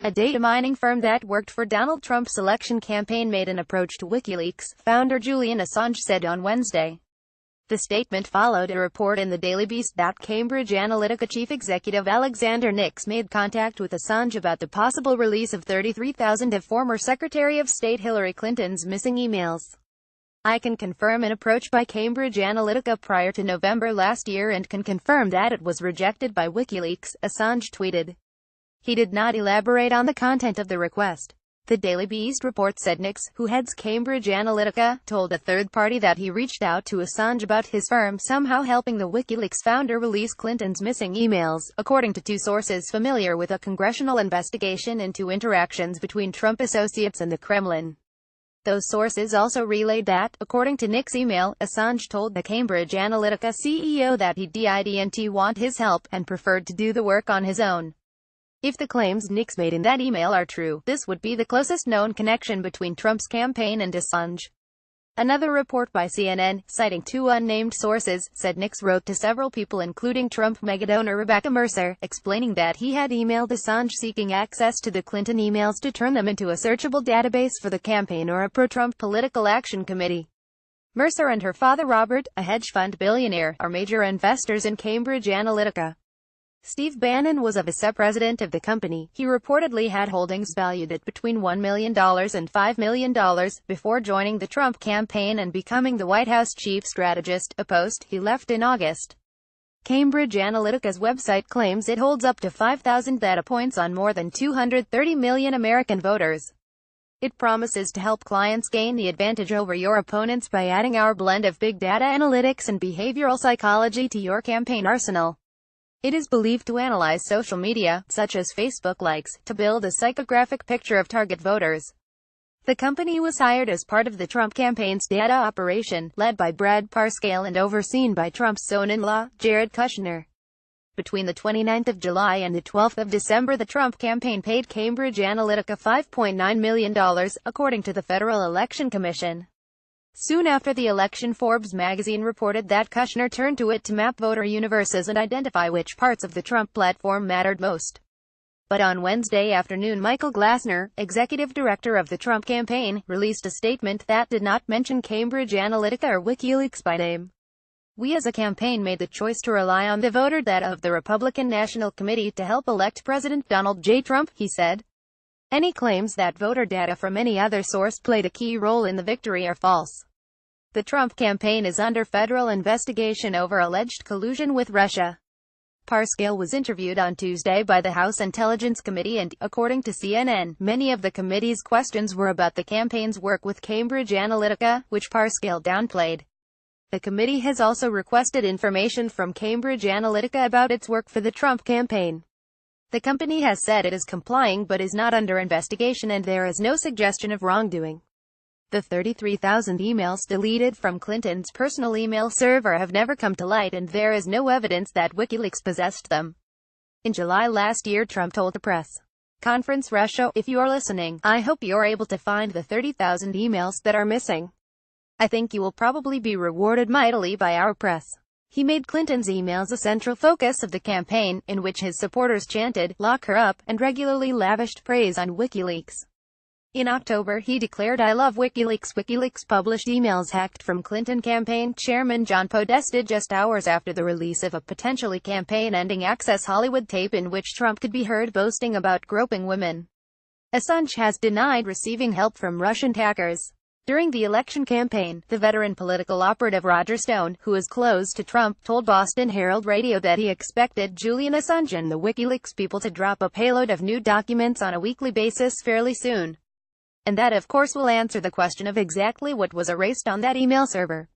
A data mining firm that worked for Donald Trump's election campaign made an approach to WikiLeaks, founder Julian Assange said on Wednesday. The statement followed a report in the Daily Beast that Cambridge Analytica chief executive Alexander Nix made contact with Assange about the possible release of 33,000 of former Secretary of State Hillary Clinton's missing emails. "I can confirm an approach by Cambridge Analytica prior to November last year and can confirm that it was rejected by WikiLeaks," Assange tweeted. He did not elaborate on the content of the request. The Daily Beast report said Nix, who heads Cambridge Analytica, told a third party that he reached out to Assange about his firm somehow helping the WikiLeaks founder release Clinton's missing emails, according to two sources familiar with a congressional investigation into interactions between Trump associates and the Kremlin. Those sources also relayed that, according to Nix's email, Assange told the Cambridge Analytica CEO that he didn't want his help, and preferred to do the work on his own. If the claims Nix made in that email are true, this would be the closest known connection between Trump's campaign and Assange. Another report by CNN, citing two unnamed sources, said Nix wrote to several people including Trump megadonor Rebecca Mercer, explaining that he had emailed Assange seeking access to the Clinton emails to turn them into a searchable database for the campaign or a pro-Trump political action committee. Mercer and her father Robert, a hedge fund billionaire, are major investors in Cambridge Analytica. Steve Bannon was a vice-president of the company. He reportedly had holdings valued at between $1 million and $5 million, before joining the Trump campaign and becoming the White House chief strategist, a post he left in August. Cambridge Analytica's website claims it holds up to 5,000 data points on more than 230 million American voters. It promises to help clients gain the advantage over your opponents by adding our blend of big data analytics and behavioral psychology to your campaign arsenal. It is believed to analyze social media, such as Facebook likes, to build a psychographic picture of target voters. The company was hired as part of the Trump campaign's data operation, led by Brad Parscale and overseen by Trump's son-in-law, Jared Kushner. Between the 29th of July and the 12th of December, the Trump campaign paid Cambridge Analytica $5.9 million, according to the Federal Election Commission. Soon after the election, Forbes magazine reported that Kushner turned to it to map voter universes and identify which parts of the Trump platform mattered most. But on Wednesday afternoon, Michael Glassner, executive director of the Trump campaign, released a statement that did not mention Cambridge Analytica or WikiLeaks by name. "We as a campaign made the choice to rely on the voter data of the Republican National Committee to help elect President Donald J. Trump," he said. Any claims that voter data from any other source played a key role in the victory are false. The Trump campaign is under federal investigation over alleged collusion with Russia. Parscale was interviewed on Tuesday by the House Intelligence Committee and, according to CNN, many of the committee's questions were about the campaign's work with Cambridge Analytica, which Parscale downplayed. The committee has also requested information from Cambridge Analytica about its work for the Trump campaign. The company has said it is complying but is not under investigation and there is no suggestion of wrongdoing. The 33,000 emails deleted from Clinton's personal email server have never come to light and there is no evidence that WikiLeaks possessed them. In July last year, Trump told the press conference, "Russia, if you're listening, I hope you're able to find the 30,000 emails that are missing. I think you will probably be rewarded mightily by our press." He made Clinton's emails a central focus of the campaign, in which his supporters chanted, "Lock her up," and regularly lavished praise on WikiLeaks. In October, he declared, "I love WikiLeaks." WikiLeaks published emails hacked from Clinton campaign chairman John Podesta just hours after the release of a potentially campaign-ending Access Hollywood tape in which Trump could be heard boasting about groping women. Assange has denied receiving help from Russian hackers. During the election campaign, the veteran political operative Roger Stone, who is close to Trump, told Boston Herald Radio that he expected Julian Assange and the WikiLeaks people to drop a payload of new documents on a weekly basis fairly soon. And that of course will answer the question of exactly what was erased on that email server.